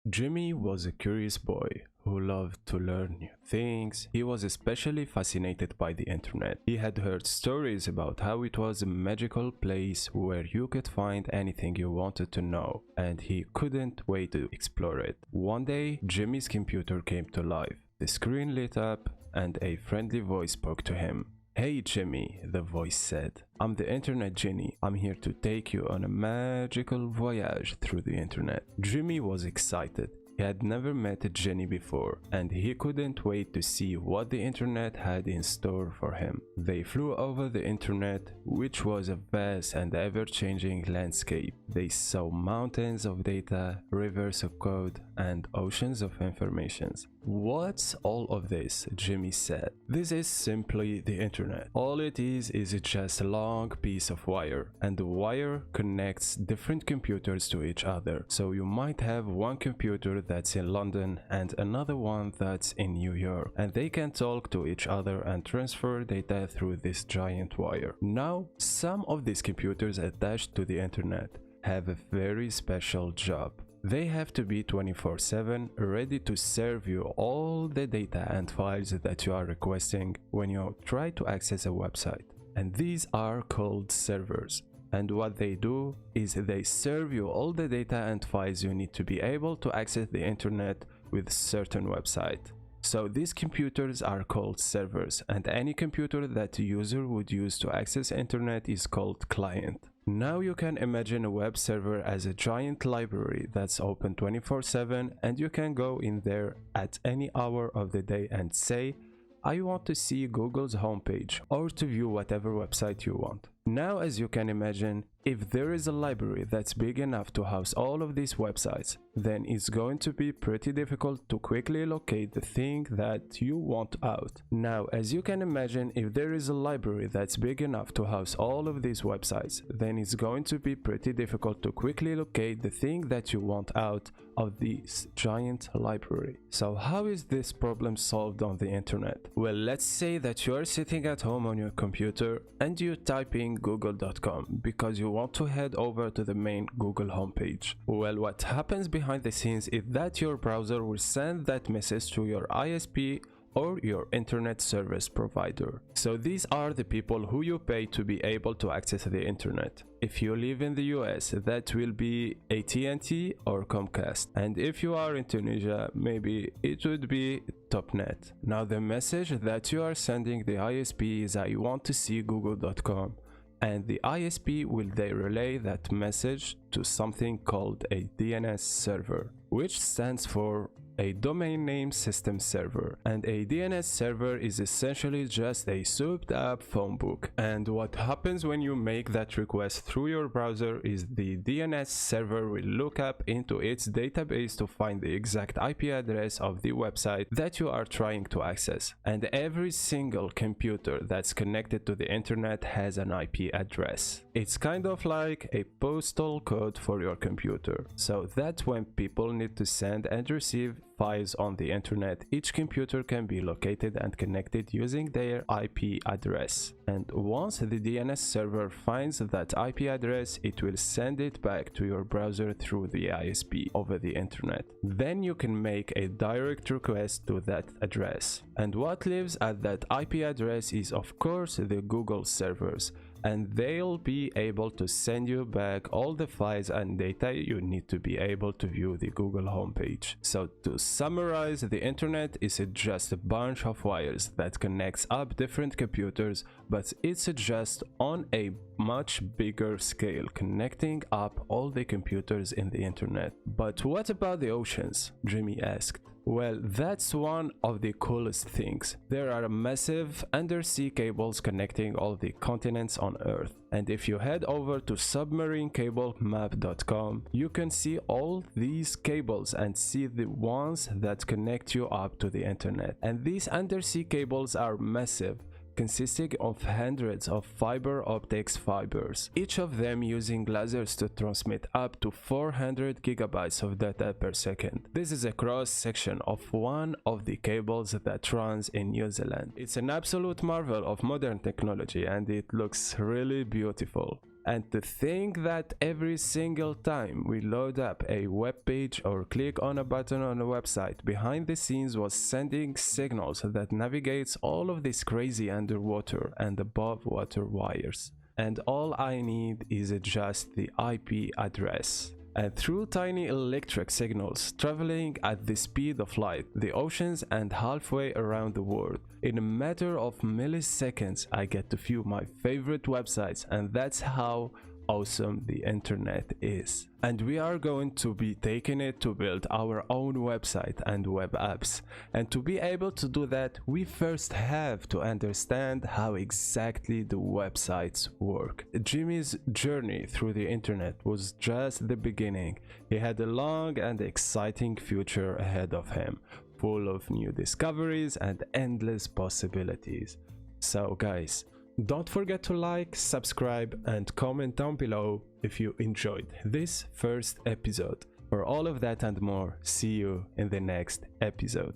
Jimmy was a curious boy who loved to learn new things. He was especially fascinated by the internet. He had heard stories about how it was a magical place where you could find anything you wanted to know, and he couldn't wait to explore it. One day, Jimmy's computer came to life. The screen lit up, and a friendly voice spoke to him. "Hey Jimmy," the voice said. "I'm the internet genie. I'm here to take you on a magical voyage through the internet." Jimmy was excited. He had never met a genie before, and he couldn't wait to see what the internet had in store for him. They flew over the internet, which was a vast and ever-changing landscape. They saw mountains of data, rivers of code, and oceans of information. "What's all of this?" Jimmy said. "This is simply the internet. All it is just a long piece of wire, and the wire connects different computers to each other. So you might have one computer that's in London and another one that's in New York, and they can talk to each other and transfer data through this giant wire. Now, some of these computers attached to the internet have a very special job. They have to be 24/7 ready to serve you all the data and files that you are requesting when you try to access a website. And these are called servers. And what they do is they serve you all the data and files you need to be able to access the internet with certain website. So these computers are called servers, and any computer that the user would use to access internet is called client. Now you can imagine a web server as a giant library that's open 24/7, and you can go in there at any hour of the day and say, "I want to see Google's homepage," or to view whatever website you want. Now, as you can imagine, if there is a library that's big enough to house all of these websites, then it's going to be pretty difficult to quickly locate the thing that you want out. Now, as you can imagine, if there is a library that's big enough to house all of these websites, then it's going to be pretty difficult to quickly locate the thing that you want out of this giant library. So how is this problem solved on the internet? Well, let's say that you are sitting at home on your computer and you type in google.com because you want to head over to the main Google homepage. Well, what happens behind the scenes is that your browser will send that message to your ISP or your internet service provider. So these are the people who you pay to be able to access the internet. If you live in the US, that will be AT&T or Comcast. And if you are in Tunisia, maybe it would be Topnet. Now the message that you are sending the ISP is "I want to see google.com." And the ISP will then relay that message to something called a DNS server, which stands for a domain name system server. And a DNS server is essentially just a souped up phone book. And what happens when you make that request through your browser is the DNS server will look up into its database to find the exact IP address of the website that you are trying to access. And every single computer that's connected to the internet has an IP address. It's kind of like a postal code for your computer, so that when people need to send and receive files on the internet, each computer can be located and connected using their IP address. And once the DNS server finds that IP address, it will send it back to your browser through the ISP over the internet. Then you can make a direct request to that address. And what lives at that IP address is of course the Google servers, and they'll be able to send you back all the files and data you need to be able to view the Google homepage. So to summarize, the internet is just a bunch of wires that connects up different computers, but it's just on a much bigger scale, connecting up all the computers in the internet. But what about the oceans? Jimmy asked. Well, that's one of the coolest things. There are massive undersea cables connecting all the continents on Earth. And if you head over to submarinecablemap.com, you can see all these cables and see the ones that connect you up to the internet. And these undersea cables are massive, consisting of hundreds of fiber optics fibers, each of them using lasers to transmit up to 400 gigabytes of data per second. This is a cross section of one of the cables that runs in New Zealand. It's an absolute marvel of modern technology, and it looks really beautiful. And to think that every single time we load up a web page or click on a button on a website, behind the scenes was sending signals that navigates all of this crazy underwater and above water wires. And all I need is just the IP address. And through tiny electric signals traveling at the speed of light, the oceans and halfway around the world, in a matter of milliseconds I get to view my favorite websites, and that's how awesome the internet is. And we are going to be taking it to build our own website and web apps. And to be able to do that, we first have to understand how exactly the websites work. Jimmy's journey through the internet was just the beginning. He had a long and exciting future ahead of him, full of new discoveries and endless possibilities. So guys, don't forget to like, subscribe, and comment down below if you enjoyed this first episode. For all of that and more, see you in the next episode.